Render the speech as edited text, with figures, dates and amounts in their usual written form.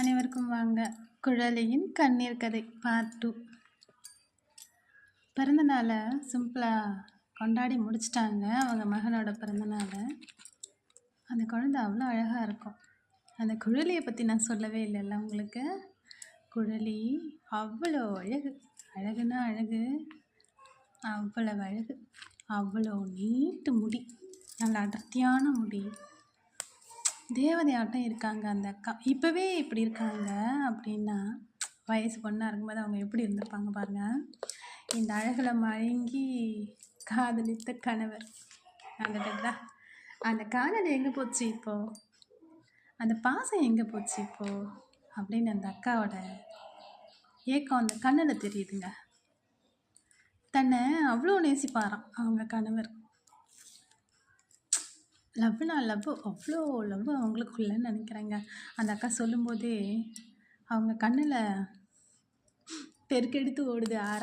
அனைவருக்கும் வாங்க. குழலியின் கண்ணீர் கதை பார்ட் 2. பிறந்தநாளை சிம்பிளாக கொண்டாடி முடிச்சிட்டாங்க அவங்க மகனோட பிறந்தநாளை. அந்த குழந்தை அவ்வளோ அழகாக இருக்கும். அந்த குழலியை பற்றி நான் சொல்லவே இல்லைல்ல உங்களுக்கு. குழலி அவ்வளோ அழகு, அழகுன்னா அழகு, அவ்வளவு அழகு, அவ்வளோ நீட்டு முடி, நல்ல அடர்த்தியான முடி, தேவதையாட்டம் இருக்காங்க அந்த அக்கா. இப்போவே இப்படி இருக்காங்க அப்படின்னா வயசு பொண்ணாக இருக்கும்போது அவங்க எப்படி இருந்திருப்பாங்க பாருங்கள். இந்த அழகில் மயங்கி காதலித்த கணவர் அடடா, அந்த காதல் எங்கே போச்சு இப்போது, அந்த பாசம் எங்கே போச்சு இப்போது அப்படின்னு அந்த அக்காவோட ஏக்கம் அந்த கண்ணில் தெரியுதுங்க. தன்னை அவ்வளோ நேசிப்பாராம் அவங்க கணவர். லவ்னா லவ், அவ்வளோ லவ் அவங்களுக்குள்ளன்னு நினைக்கிறேங்க. அந்த அக்கா சொல்லும்போதே அவங்க கண்ணில் பெருக்கெடுத்து ஓடுது ஆறா.